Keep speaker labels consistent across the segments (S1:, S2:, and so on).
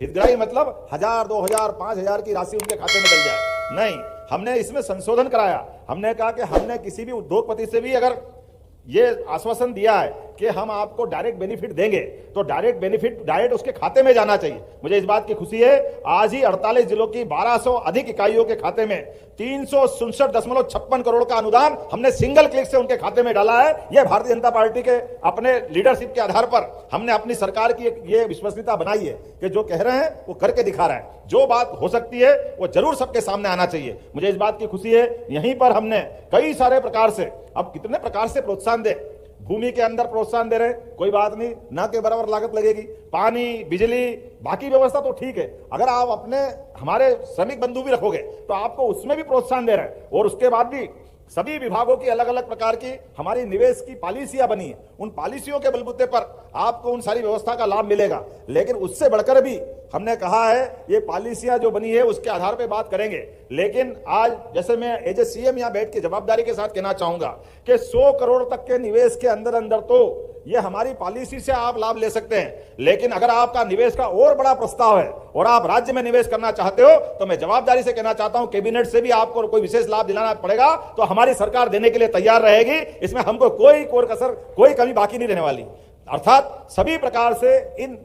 S1: हितग्राही मतलब 1000, 2000, 5000 की राशि उनके खाते में डल जाए, नहीं। हमने इसमें संशोधन कराया। हमने कहा कि हमने किसी भी उद्योगपति से भी अगर ये आश्वासन दिया है कि हम आपको डायरेक्ट बेनिफिट देंगे, तो डायरेक्ट बेनिफिट डायरेक्ट उसके खाते में जाना चाहिए। मुझे इस बात की खुशी है, आज ही 48 जिलों की 1200 अधिक इकाइयों के खाते में 367.56 करोड़ का अनुदान हमने सिंगल क्लिक से उनके खाते में डाला है। यह भारतीय जनता पार्टी के अपने लीडरशिप के आधार पर हमने अपनी सरकार की ये विश्वसनीयता बनाई है कि जो कह रहे हैं वो करके दिखा रहे हैं। जो बात हो सकती है वो जरूर सबके सामने आना चाहिए। मुझे इस बात की खुशी है, यहीं पर हमने कई सारे प्रकार से, अब कितने प्रकार से प्रोत्साहन दे, भूमि के अंदर प्रोत्साहन दे रहे हैं, कोई बात नहीं, ना के बराबर लागत लगेगी, पानी, बिजली, बाकी व्यवस्था तो ठीक है। अगर आप अपने हमारे श्रमिक बंधु भी रखोगे तो आपको उसमें भी प्रोत्साहन दे रहे हैं। और उसके बाद भी सभी विभागों की अलग अलग प्रकार की हमारी निवेश की पॉलिसियां बनी है, उन पॉलिसियों के बलबूते पर आपको उन सारी व्यवस्था का लाभ मिलेगा। लेकिन उससे बढ़कर भी हमने कहा है ये पॉलिसियां जो बनी है उसके आधार पे बात करेंगे। लेकिन आज जैसे मैं एज ए सीएम यहां बैठ के जवाबदारी के साथ कहना चाहूंगा कि 100 करोड़ तक के निवेश के अंदर अंदर तो ये हमारी पॉलिसी से आप लाभ ले सकते हैं। लेकिन अगर आपका निवेश का और बड़ा प्रस्ताव है और आप राज्य में निवेश करना चाहते हो तो मैं जवाबदारी से कहना चाहता हूं, कैबिनेट से भी आपको कोई विशेष लाभ दिलाना पड़ेगा तो हमारी सरकार देने के लिए तैयार रहेगी। इसमें हमको कोई कसर, कोई कमी बाकी नहीं रहने वाली। अर्थात सभी प्रकार से इन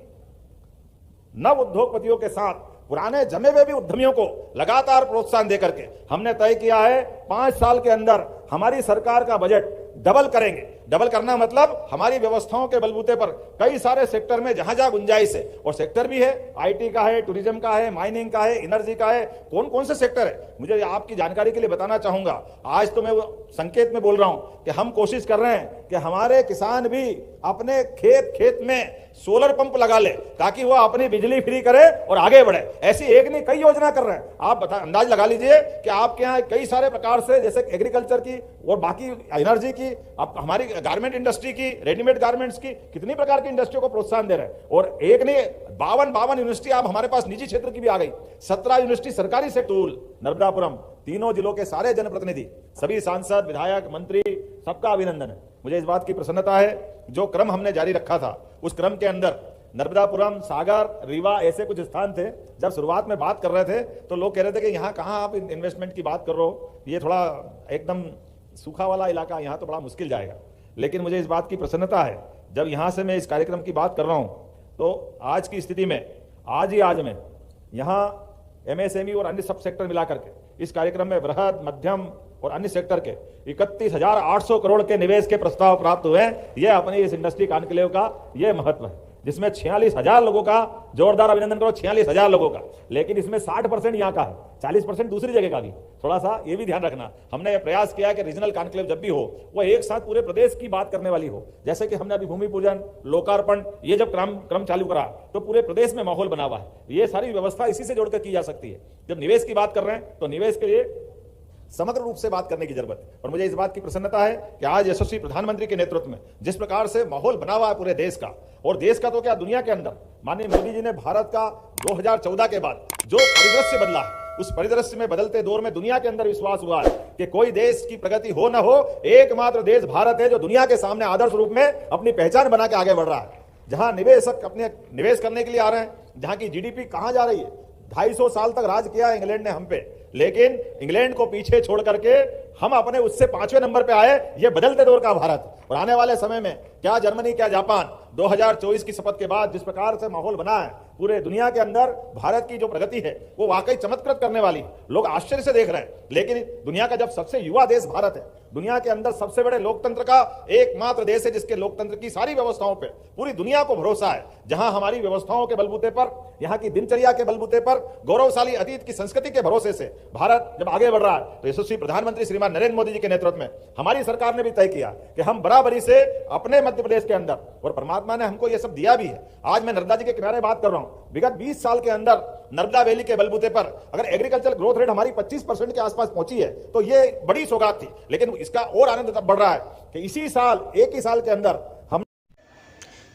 S1: नव उद्योगपतियों के साथ पुराने जमे हुए भी उद्यमियों को लगातार प्रोत्साहन देकर के हमने तय किया है 5 साल के अंदर हमारी सरकार का बजट डबल करेंगे। डबल करना मतलब हमारी व्यवस्थाओं के बलबूते पर कई सारे सेक्टर में जहां जहां गुंजाइश है, और सेक्टर भी है, आईटी का है, टूरिज्म का है, माइनिंग का है, एनर्जी का है, कौन कौन से सेक्टर है मुझे आपकी जानकारी के लिए बताना चाहूंगा। आज तो मैं वो संकेत में बोल रहा हूं कि हम कोशिश कर रहे हैं कि हमारे किसान भी अपने खेत में सोलर पंप लगा ले ताकि वो अपनी बिजली फ्री करे और आगे बढ़े। ऐसी एक नहीं कई योजना कर रहे हैं। आप अंदाज लगा लीजिए कि आपके यहाँ कई सारे प्रकार से, जैसे एग्रीकल्चर की और बाकी एनर्जी की, अब हमारी गारमेंट इंडस्ट्री की, रेडीमेड गारमेंट्स की, कितनी प्रकार की इंडस्ट्रियों को प्रोत्साहन दे रहे हैं। और एक नहीं 52 यूनिवर्सिटी आप हमारे पास निजी क्षेत्र की भी आ गई, 17 यूनिवर्सिटी सरकारी से टूल नर्मदापुरम, तीनों जिलों के सारे जनप्रतिनिधि, सभी सांसद, विधायक, मंत्री, सबका अभिनंदन है। मुझे इस बात की प्रसन्नता है जो क्रम हमने जारी रखा था उस क्रम के अंदर नर्मदापुरम, सागर, रीवा ऐसे कुछ स्थान थे। जब शुरुआत में बात कर रहे थे तो लोग कह रहे थे कि यहाँ कहाँ आप इन्वेस्टमेंट की बात कर रहे हो, ये थोड़ा एकदम सूखा वाला इलाका, यहाँ तो बड़ा मुश्किल जाएगा। लेकिन मुझे इस बात की प्रसन्नता है जब यहाँ से मैं इस कार्यक्रम की बात कर रहा हूँ तो आज की स्थिति में आज में यहाँ एमएसएमई और अन्य सब सेक्टर मिला करके इस कार्यक्रम में बृहद, मध्यम और अन्य सेक्टर के 31,800 करोड़ के निवेश के प्रस्ताव प्राप्त हुए हैं। यह अपनी इस इंडस्ट्री कॉन्क्लेव का यह महत्व है, जिसमें 46,000 लोगों का जोरदार अभिनंदन करो, 46,000 लोगों का। लेकिन इसमें 60% यहाँ का है, 40% दूसरी जगह का भी। थोड़ा सा ये भी ध्यान रखना। हमने ये प्रयास किया कि रीजनल कॉन्क्लेव जब भी हो वो एक साथ पूरे प्रदेश की बात करने वाली हो। जैसे कि हमने अभी भूमि पूजन, लोकार्पण, ये जब क्रम चालू करा तो पूरे प्रदेश में माहौल बना हुआ है। ये सारी व्यवस्था इसी से जोड़कर की जा सकती है। जब निवेश की बात कर रहे हैं तो निवेश के लिए समग्र रूप से बात करने की जरूरत है। और मुझे इस बात की प्रसन्नता है कि आज यशस्वी प्रधानमंत्री के नेतृत्व में जिस प्रकार से माहौल बना हुआ है पूरे देश का, और देश का तो क्या दुनिया के अंदर, माननीय मोदी जी ने भारत का 2014 के बाद जो परिदृश्य बदला है, उस परिदृश्य में बदलते दौर में दुनिया के अंदर विश्वास हुआ है कि कोई देश की प्रगति हो न हो, एकमात्र देश भारत है जो दुनिया के सामने आदर्श रूप में अपनी पहचान बना के आगे बढ़ रहा है। जहां निवेशक अपने निवेश करने के लिए आ रहे हैं, जहां की जीडीपी कहां जा रही है। 250 साल तक राज किया इंग्लैंड ने हम पे, लेकिन इंग्लैंड को पीछे छोड़ करके हम अपने उससे 5वें नंबर पे आए। ये बदलते दौर का भारत, और आने वाले समय में क्या जर्मनी, क्या जापान, 2024 की शपथ के बाद जिस प्रकार से माहौल बना है पूरे दुनिया के अंदर, भारत की जो प्रगति है वो वाकई चमत्कृत करने वाली। लोग आश्चर्य से देख रहे हैं। लेकिन दुनिया का जब सबसे युवा देश भारत है, दुनिया के अंदर सबसे बड़े लोकतंत्र का एकमात्र देश है जिसके लोकतंत्र की सारी व्यवस्थाओं पे पूरी दुनिया को भरोसा है, जहां हमारी व्यवस्थाओं के बलबूते पर, यहाँ की दिनचर्या के बलबूते पर, गौरवशाली अतीत की संस्कृति के भरोसे से भारत जब आगे बढ़ रहा है, तो यशस्वी प्रधानमंत्री श्रीमान नरेंद्र मोदी जी के नेतृत्व में हमारी सरकार ने भी तय किया कि हम बराबरी से अपने मध्य प्रदेश के अंदर, और परमात्मा ने हमको यह सब दिया भी है। आज मैं नर्मदा जी के किनारे बात कर रहा हूं। विगत 20 साल के अंदर नर्मदा वैली के बलबूते पर अगर एग्रीकल्चर ग्रोथ रेट हमारी 25% के आसपास पहुंची है तो ये बड़ी सौगात थी। लेकिन इसका और आनंद तब बढ़ रहा है कि इसी साल, एक ही साल के अंदर हम।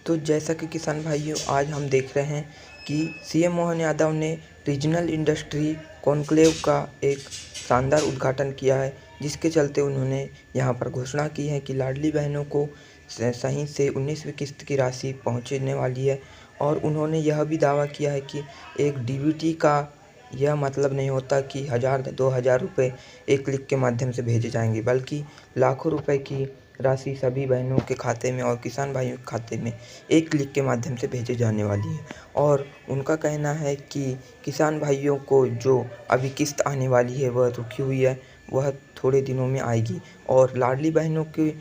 S2: तो जैसा कि किसान भाइयों, आज हम देख रहे हैं कि सीएम मोहन यादव ने रीजनल इंडस्ट्री कॉन्क्लेव का एक शानदार उद्घाटन किया है, जिसके चलते उन्होंने यहाँ पर घोषणा की है कि लाडली बहनों को सही से 19वीं किस्त की राशि पहुँचने वाली है। और उन्होंने यह भी दावा किया है कि एक डीबीटी का यह मतलब नहीं होता कि 1000-2000 रुपये एक क्लिक के माध्यम से भेजे जाएंगे, बल्कि लाखों रुपए की राशि सभी बहनों के खाते में और किसान भाइयों के खाते में एक क्लिक के माध्यम से भेजे जाने वाली है। और उनका कहना है कि किसान भाइयों को जो अभी किस्त आने वाली है वह रुकी हुई है, वह थोड़े दिनों में आएगी। और लाडली बहनों के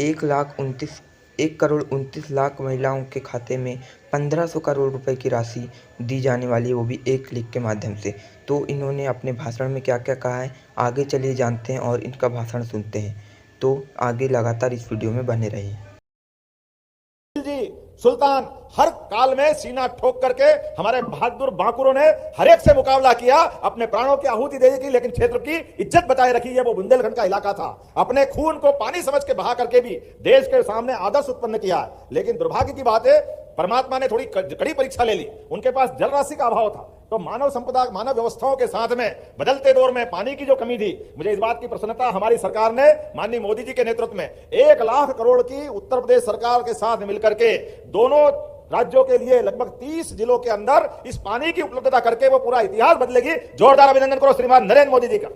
S2: 1,29,00,000 महिलाओं के खाते में 1500 करोड़ रुपए की राशि दी जाने वाली है, वो भी एक क्लिक के माध्यम से। तो इन्होंने अपने भाषण में क्या क्या कहा है, आगे चलिए जानते हैं और इनका भाषण सुनते हैं। तो आगे लगातार इस वीडियो में बने रहिए।
S1: जी सुल्तान हर काल में सीना ठोक करके हमारे बहादुर बांकुरों ने हर एक से मुकाबला किया, अपने प्राणों की आहुति दे दी, लेकिन क्षेत्र की इज्जत बचाए रखी है। वो बुंदेलखंड का इलाका था, अपने खून को पानी समझ के बहा करके भी देश के सामने आदर्श उत्पन्न किया। लेकिन दुर्भाग्य की बात है, परमात्मा ने थोड़ी कड़ी परीक्षा ले ली। उनके पास जल राशि का अभाव था, तो मानव संपदा, मानव व्यवस्थाओं के साथ में बदलते दौर में पानी की जो कमी थी, मुझे इस बात की प्रसन्नता हमारी सरकार ने माननीय मोदी जी के नेतृत्व में 1 लाख करोड़ की उत्तर प्रदेश सरकार के साथ मिलकर के दोनों राज्यों के लिए लगभग 30 जिलों के अंदर इस पानी की उपलब्धता करके वो पूरा इतिहास बदलेगी। जोरदार अभिनंदन करो श्रीमान नरेंद्र मोदी जी का।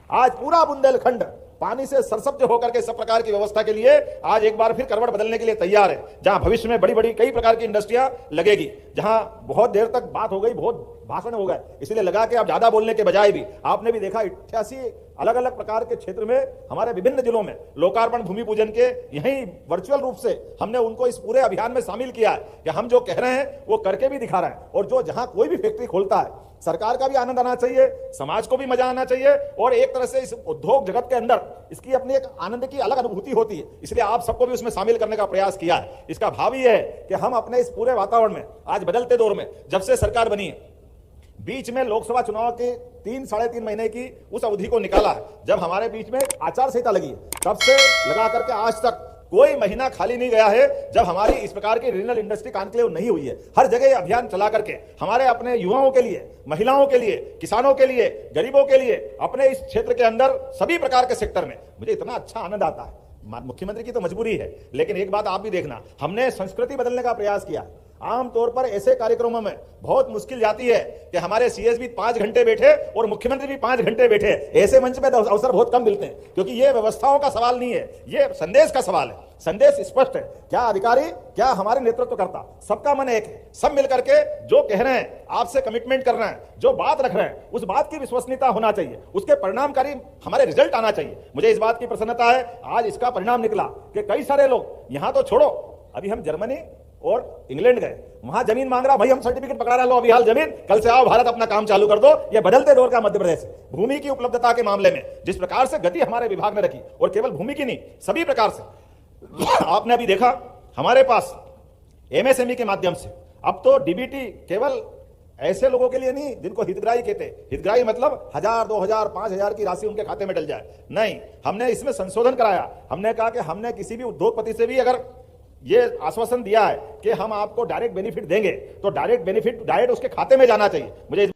S1: आज पूरा बुंदेलखंड पानी से सरसब्ज होकर के सब प्रकार की व्यवस्था के लिए आज एक बार फिर करवट बदलने के लिए तैयार है। जहां भविष्य में बड़ी बड़ी कई प्रकार की इंडस्ट्रियां लगेगी, जहां बहुत देर तक बात हो गई, बहुत भाषण हो गए, इसलिए लगा कि अब ज्यादा बोलने के बजाय भी आपने भी देखा 88 अलग अलग प्रकार के क्षेत्र में हमारे विभिन्न जिलों में लोकार्पण भूमि पूजन के यही वर्चुअल रूप से हमने उनको इस पूरे अभियान में शामिल किया है कि हम जो कह रहे हैं वो करके भी दिखा रहे हैं। और जो जहां कोई भी फैक्ट्री खोलता है, सरकार का भी आनंद आना चाहिए, समाज को भी मजा आना चाहिए, और एक तरह से इस उद्योग जगत के अंदर इसकी अपनी एक आनंद की अलग अनुभूति होती है। इसलिए आप सबको भी उसमें शामिल करने का प्रयास किया है। इसका भाव ये है कि हम अपने इस पूरे वातावरण में आज बदलते दौर में जब से सरकार बनी है, बीच में लोकसभा चुनाव के 3-3.5 महीने की उस अवधि को निकाला है, जब हमारे बीच में आचार संहिता लगी है, तब से लगा करके आज तक कोई महीना खाली नहीं गया है जब हमारी इस प्रकार की रीजनल इंडस्ट्री कॉन्क्लेव नहीं हुई है। हर जगह अभियान चला करके हमारे अपने युवाओं के लिए, महिलाओं के लिए, किसानों के लिए, गरीबों के लिए, अपने इस क्षेत्र के अंदर सभी प्रकार के सेक्टर में मुझे इतना अच्छा आनंद आता है। मुख्यमंत्री की तो मजबूरी है, लेकिन एक बात आप भी देखना, हमने संस्कृति बदलने का प्रयास किया। आमतौर पर ऐसे कार्यक्रमों में बहुत मुश्किल जाती है कि हमारे सीएस भी 5 घंटे बैठे और मुख्यमंत्री भी 5 घंटे बैठे। ऐसे मंच पे अवसर बहुत कम मिलते हैं, क्योंकि ये व्यवस्थाओं का सवाल नहीं है, ये संदेश का सवाल है। संदेश स्पष्ट है, क्या अधिकारी, क्या हमारे नेतृत्व करता, सबका मन एक है। सब मिलकर के जो कह रहे हैं, आपसे कमिटमेंट कर रहे हैं, जो बात रख रहे हैं, उस बात की विश्वसनीयता होना चाहिए, उसके परिणामकारी हमारे रिजल्ट आना चाहिए। मुझे इस बात की प्रसन्नता है, आज इसका परिणाम निकला कि कई सारे लोग, यहां तो छोड़ो, अभी हम जर्मनी और इंग्लैंड गए, वहां जमीन मांग रहा, भाई हम सर्टिफिकेट पकड़ा रहा, लो अभी हाल जमीन, कल से आओ भारत अपना काम चालू कर दो। ये बदलते दौर का मध्य प्रदेश। भूमि की उपलब्धता के मामले में जिस प्रकार से गति हमारे विभाग ने रखी, और केवल भूमि की नहीं, सभी प्रकार से आपने अभी देखा हमारे पास एमएसएमई के माध्यम से अब तो डीबीटी केवल ऐसे लोगों के लिए नहीं जिनको हितग्राही कहते हैं। हितग्राही मतलब 1000, 2000, 5000 की राशि उनके खाते में डल जाए, नहीं, हमने इसमें संशोधन कराया। हमने कहा कि हमने किसी भी उद्योगपति से भी अगर ये आश्वासन दिया है कि हम आपको डायरेक्ट बेनिफिट देंगे, तो डायरेक्ट बेनिफिट डायरेक्ट उसके खाते में जाना चाहिए। मुझे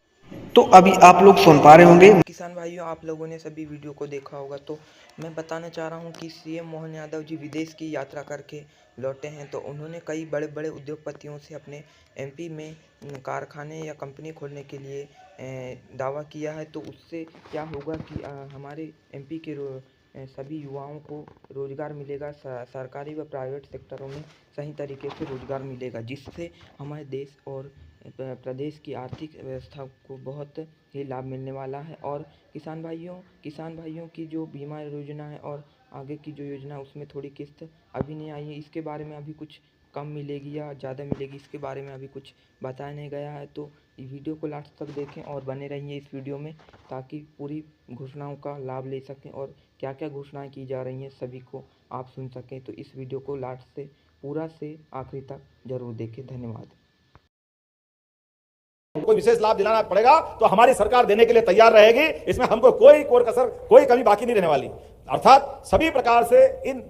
S2: तो अभी आप लोग सुन पा रहे होंगे, किसान भाइयों, आप लोगों ने सभी वीडियो को देखा होगा। तो मैं बताना चाह रहा हूं कि सीएम मोहन यादव जी विदेश की यात्रा करके लौटे हैं, तो उन्होंने कई बड़े बड़े उद्योगपतियों से अपने एमपी में कारखाने या कंपनी खोलने के लिए दावा किया है। तो उससे क्या होगा कि हमारे एमपी के सभी युवाओं को रोज़गार मिलेगा, सरकारी व प्राइवेट सेक्टरों में सही तरीके से रोज़गार मिलेगा, जिससे हमारे देश और प्रदेश की आर्थिक व्यवस्था को बहुत ही लाभ मिलने वाला है। और किसान भाइयों की जो बीमा योजना है और आगे की जो योजना है, उसमें थोड़ी किस्त अभी नहीं आई है। इसके बारे में अभी कुछ कम मिलेगी या ज़्यादा मिलेगी, इसके बारे में अभी कुछ बताया नहीं गया है। तो वीडियो को लास्ट तक देखें और बने रहिए इस वीडियो में, ताकि पूरी घोषणाओं का लाभ ले सकें और क्या क्या घोषणाएं की जा रही हैं सभी को आप सुन सकें। तो इस वीडियो को लास्ट से पूरा से आखिरी तक जरूर देखें। धन्यवाद।
S1: कोई विशेष लाभ दिलाना पड़ेगा तो हमारी सरकार देने के लिए तैयार रहेगी। इसमें हमको कोई कसर, कोई कमी बाकी नहीं रहने वाली। अर्थात सभी प्रकार से इन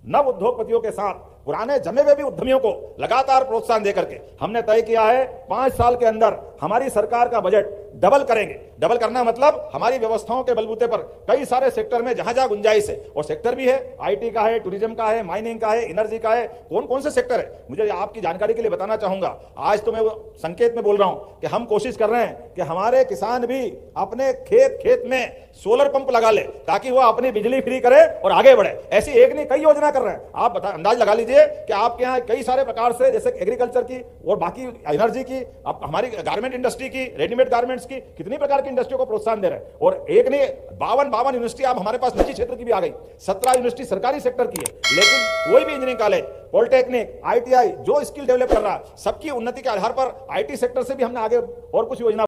S1: नव उद्योगपतियों के साथ पुराने जमे हुए भी उद्यमियों को लगातार प्रोत्साहन देकर के हमने तय किया है 5 साल के अंदर हमारी सरकार का बजट डबल करेंगे। डबल करना मतलब हमारी व्यवस्थाओं के बलबूते पर कई सारे सेक्टर में जहां जहां गुंजाइश है, और सेक्टर भी है, आईटी का है, टूरिज्म का है, माइनिंग का है, एनर्जी का है, कौन कौन से सेक्टर है, मुझे आपकी जानकारी के लिए बताना चाहूंगा। आज तो मैं वो संकेत में बोल रहा हूं कि हम कोशिश कर रहे हैं कि हमारे किसान भी अपने खेत में सोलर पंप लगा ले, ताकि वो अपनी बिजली फ्री करे और आगे बढ़े। ऐसी एक नहीं कई योजना कर रहे हैं। आप अंदाज लगा लीजिए कि आपके यहाँ कई सारे प्रकार से, जैसे एग्रीकल्चर की और बाकी एनर्जी की, अब हमारी गारमेंट इंडस्ट्री की, रेडीमेड गारमेंट्स की, कितनी प्रकार की इंडस्ट्रियों को प्रोत्साहन दे रहे हैं। और एक नहीं 52 यूनिवर्सिटी आप हमारे पास निजी क्षेत्र की भी आ गई, 17 यूनिवर्सिटी सरकारी सेक्टर की है, लेकिन कोई भी इंजीनियरिंग कॉलेज, पॉलिटेक्निक, आईटीआई जो स्किल डेवलप कर रहा है, सबकी उन्नति के आधार पर आईटी सेक्टर से भी हमने आगे और कुछ योजना